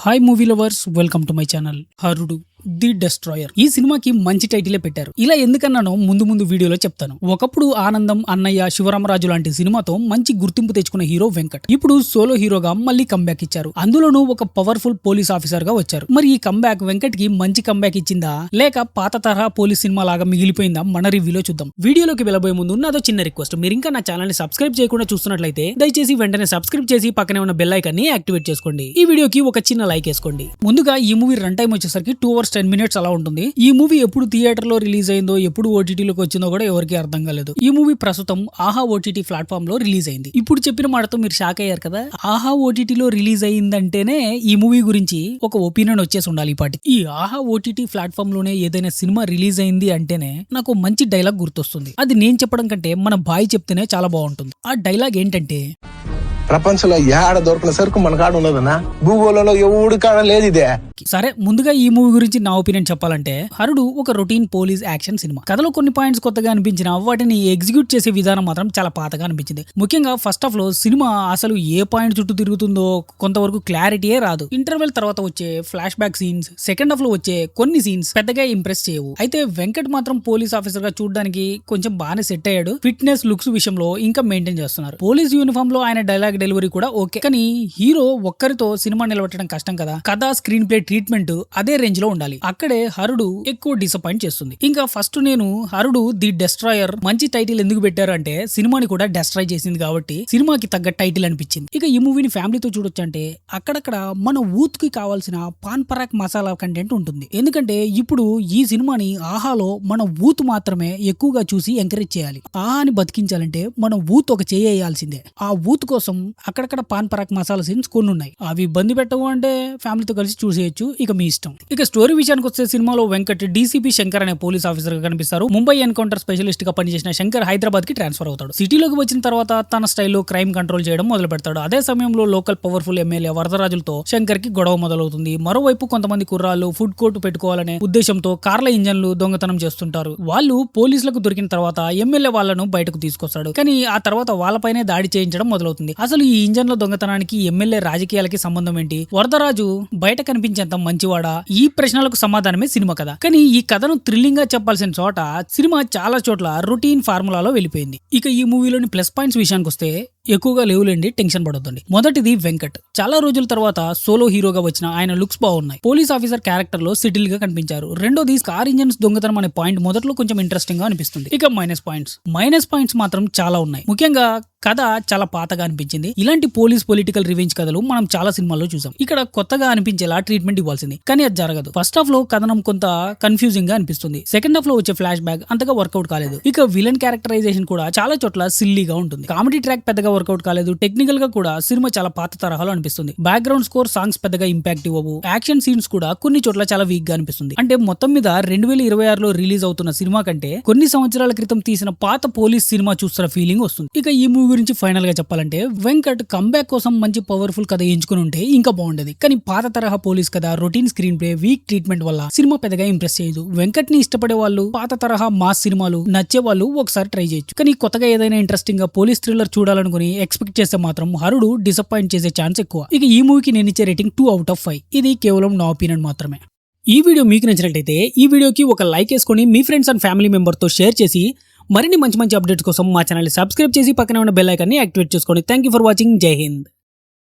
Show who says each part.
Speaker 1: Hi movie lovers, welcome to my channel. Harudu the destroyer ఈ సినిమాకి మంచి టైటిలే పెట్టారు. ఇలా ఎందుకన్నానో ముందు వీడియోలో చెప్తాను. ఒకప్పుడు ఆనందం, అన్నయ్య, శివరామరాజు లాంటి సినిమాతో మంచి గుర్తింపు తెచ్చుకున్న హీరో వెంకట్ ఇప్పుడు సోలో హీరోగా మళ్ళీ కంబ్యాక్ ఇచ్చారు. అందులోనూ ఒక పవర్ఫుల్ పోలీస్ ఆఫీసర్ గా వచ్చారు. మరి ఈ కంబ్యాక్ వెంకట్ కి మంచి కంబ్యాక్ ఇచ్చిందా లేక పాత తరహా పోలీస్ సినిమా లాగా మిగిలిపోయిందా మన రివ్యూలో చూద్దాం. వీడియోలోకి వెళ్ళబోయే ముందు నాదో చిన్న రిక్వెస్ట్, మీరు ఇంకా నా ఛానల్ ని సబ్స్క్రైబ్ చేయకుండా చూస్తున్నట్లయితే దయచేసి వెంటనే సబ్స్క్రైబ్ చేసి పక్కనే ఉన్న బెల్ ఐకాన్ ని యాక్టివేట్ చేసుకోండి. ఈ వీడియోకి ఒక చిన్న లైక్ వేసుకోండి. ముందుగా ఈ మూవీ రన్ టైం వచ్చేసరికి 2 hours 10 minutes అలా ఉంటుంది. ఈ మూవీ ఎప్పుడు థియేటర్ లో రిలీజ్ అయిందో, ఎప్పుడు ఓటీటీలోకి వచ్చిందో కూడా ఎవరికి అర్థం కాలేదు. ఈ మూవీ ప్రస్తుతం ఆహా ఓటీటీ ప్లాట్ఫామ్ లో రిలీజ్ అయింది. ఇప్పుడు చెప్పిన మాటతో మీరు షాక్ అయ్యారు కదా. ఆహా ఓటీటీలో రిలీజ్ అయిందంటేనే ఈ మూవీ గురించి ఒక ఒపీనియన్ వచ్చేసి ఉండాలి. ఈ ఆహా ఓటీటీ ప్లాట్ఫామ్ లోనే ఏదైనా సినిమా రిలీజ్ అయింది అంటేనే నాకు మంచి డైలాగ్ గుర్తొస్తుంది. అది నేను చెప్పడం కంటే మన బాయ్ చెప్తేనే చాలా బాగుంటుంది. ఆ డైలాగ్ ఏంటంటే,
Speaker 2: ప్రపంచంలో ఏడ దొరికిన సరుకు మన కాడ ఉన్నదన్నా, భూగోళంలో ఎవడు కాడ లేదు ఇదే.
Speaker 1: సరే, ముందుగా ఈ మూవీ గురించి నా ఒపీనియన్ చెప్పాలంటే, హరుడు ఒక రొటీన్ పోలీస్ యాక్షన్ సినిమా. కథలో కొన్ని పాయింట్స్ కొత్తగా అనిపించినా వాటిని ఎగ్జిక్యూట్ చేసే విధానం మాత్రం చాలా పాతగా అనిపించింది. ముఖ్యంగా ఫస్ట్ హాఫ్ లో సినిమా అసలు ఏ పాయింట్ చుట్టూ తిరుగుతుందో కొంతవరకు క్లారిటీయే రాదు. ఇంటర్వెల్ తర్వాత వచ్చే flash back scenes, second half లో వచ్చే కొన్ని సీన్స్ పెద్దగా ఇంప్రెస్ చేయవు. అయితే వెంకట్ మాత్రం పోలీస్ ఆఫీసర్ గా చూడడానికి కొంచెం బాగానే సెట్ అయ్యాడు. ఫిట్నెస్, లుక్స్ విషయంలో ఇంకా మెయింటైన్ చేస్తున్నారు. పోలీస్ యూనిఫామ్ లో ఆయన డైలాగ్ డెలివరీ కూడా ఓకే. కానీ హీరో ఒక్కరితో సినిమా నిలబెట్టడం కష్టం కదా. కథ, స్క్రీన్ ప్లే, ట్రీట్మెంట్ అదే రేంజ్ లో ఉండాలి. అక్కడే హరుడు ఎక్కువ డిసప్పాయింట్ చేస్తుంది. ఇంకా ఫస్ట్ నేను హరుడు ది డెస్ట్రాయర్ మంచి టైటిల్ ఎందుకు పెట్టారు అంటే, సినిమాని కూడా డెస్ట్రాయ్ చేసింది కాబట్టి సినిమాకి తగ్గ టైటిల్ అనిపించింది. ఇక ఈ మూవీని ఫ్యామిలీతో చూడొచ్చు అంటే అక్కడక్కడ మన ఊత్ కి కావాల్సిన పాన్ పరాక్ మసాలా కంటెంట్ ఉంటుంది. ఎందుకంటే ఇప్పుడు ఈ సినిమాని ఆహాలో మన ఊత్ మాత్రమే ఎక్కువగా చూసి ఎంకరేజ్ చేయాలి. ఆహాని బతికించాలంటే మన ఊత్ ఒక చేయాల్సిందే. ఆ ఊత్ కోసం అక్కడక్కడ పాన్ పరాక్ మసాలా సీన్స్ కొన్ని ఉన్నాయి. అవి ఇబ్బంది పెట్టవు అంటే ఫ్యామిలీతో కలిసి చూసేయచ్చు, ఇక మీ ఇష్టం. ఇక స్టోరీ విషయానికి వస్తే, సినిమాలో వెంకట్ డీసీపీ శంకర్ అనే పోలీస్ ఆఫీసర్ గా కనిపిస్తారు. ముంబై ఎన్కౌంటర్ స్పెషలిస్ట్ గా పనిచేసిన శంకర్ హైదరాబాద్ కి ట్రాన్స్ఫర్ అవుతాడు. సిటీలోకి వచ్చిన తర్వాత తన స్టైల్లో క్రైమ్ కంట్రోల్ చేయడం మొదలు పెడతాడు. అదే సమయంలో లోకల్ పవర్ఫుల్ ఎమ్మెల్యే వరదరాజులతో శంకర్ కి గొడవ మొదలవుతుంది. మరోవైపు కొంతమంది కుర్రాళ్ళు ఫుడ్ కోర్టు పెట్టుకోవాలనే ఉద్దేశంతో కార్ల ఇంజన్లు దొంగతనం చేస్తుంటారు. వాళ్ళు పోలీసులకు దొరికిన తర్వాత ఎమ్మెల్యే వాళ్ళను బయటకు తీసుకొస్తాడు. కానీ ఆ తర్వాత వాళ్ళపైనే దాడి చేయించడం మొదలవుతుంది. అసలు ఈ ఇంజన్ల దొంగతనానికి ఎమ్మెల్యే రాజకీయాలకి సంబంధం ఏంటి? వరదరాజు బయట కనిపించేంత మంచివాడా? ఈ ప్రశ్నలకు సమాధానమే సినిమా కథ. కానీ ఈ కథను థ్రిల్లింగ్ గా చెప్పాల్సిన చోట సినిమా చాలా చోట్ల రొటీన్ ఫార్ములాలో వెళ్ళిపోయింది. ఇక ఈ మూవీలోని ప్లస్ పాయింట్స్ విషయానికి వస్తే ఎక్కువగా లేవులేండి, టెన్షన్ పడొద్దండి. మొదటిది వెంకట్. చాలా రోజుల తర్వాత సోలో హీరోగా వచ్చిన ఆయన లుక్స్ బాగున్నాయి. పోలీస్ ఆఫీసర్ క్యారెక్టర్ లో సెటిల్ గా కనిపించారు. రెండోది కార్ ఇంజన్స్ దొంగతనం అనే పాయింట్ మొదట్లో కొంచెం ఇంట్రెస్టింగ్ గా అనిపిస్తుంది. ఇక మైనస్ పాయింట్స్ మాత్రం చాలా ఉన్నాయి. ముఖ్యంగా కథ చాలా పాతగా అనిపించింది. ఇలాంటి పోలీస్ పొలిటికల్ రివెంజ్ కథలు మనం చాలా సినిమాల్లో చూసాం. ఇక్కడ కొత్తగా అనిపించేలా ట్రీట్మెంట్ ఇవ్వాల్సింది, కానీ అది జరగదు. ఫస్ట్ హాఫ్ లో కథనం కొంత కన్ఫ్యూజింగ్ గా అనిపిస్తుంది. సెకండ్ హాఫ్ లో వచ్చే ఫ్లాష్ బ్యాక్ అంతగా వర్కౌట్ కాలేదు. ఇక విలన్ క్యారెక్టరైజేషన్ కూడా చాలా చోట్ల సిల్లీగా ఉంటుంది. కామెడీ ట్రాక్ పెద్దగా వర్కౌట్ కాలేదు. టెక్నికల్ గా కూడా సినిమా చాలా పాత తరహాలో అనిపిస్తుంది. బ్యాక్గ్రౌండ్ స్కోర్, సాంగ్స్ పెద్దగా ఇంపాక్ట్ ఇవ్వవు. యాక్షన్ సీన్స్ కూడా కొన్ని చోట్ల చాలా వీక్ గా అనిపిస్తుంది. అంటే మొత్తం మీద 2026లో రిలీజ్ అవుతున్న సినిమా కంటే కొన్ని సంవత్సరాల క్రితం తీసిన పాత పోలీస్ సినిమా చూస్తున్న ఫీలింగ్ వస్తుంది. ఇక ఈ మూవీ గురించి ఫైనల్ గా చెప్పాలంటే, వెంకట్ కంబ్యాక్ కోసం మంచి పవర్ఫుల్ కథ ఎంచుకుని ఉంటే ఇంకా బాగుండేది. కానీ పాత తరహా పోలీస్ కథ, routine screen play, week treatment వల్ల సినిమా పెద్దగా ఇంప్రెస్ చేయదు. వెంకట్ ని ఇష్టపడే వాళ్ళు, పాత తరహా మాస్ సినిమాలు నచ్చే వాళ్ళు ఒకసారి ట్రై చేయొచ్చు. కానీ కొత్తగా ఏదైనా ఇంట్రెస్టింగ్ గా పోలీస్ థ్రిల్లర్ చూడాలనుకుని ఎక్స్పెక్ట్ చేస్తే మాత్రం హరుడు డిసప్పాయింట్ చేసే ఛాన్స్ ఎక్కువ. ఇక ఈ మూవీకి నేను ఇచ్చే రేటింగ్ 2/5. ఇది కేవలం నా ఒపీనియన్ మాత్రమే. ఈ వీడియో మీకు నచ్చినట్లయితే ఈ వీడియోకి ఒక లైక్ వేసుకొని మీ ఫ్రెండ్స్ అండ్ ఫ్యామిలీ మెంబర్ తో షేర్ చేసి మరిన్ని మంచి అప్డేట్స్ కోసం మా ఛానల్ ని సబ్స్క్రైబ్ చేసి పక్కనే ఉన్న బెల్ ఐకాన్ ని యాక్టివేట్ చేసుకోండి. Thank you for watching. జై హింద్.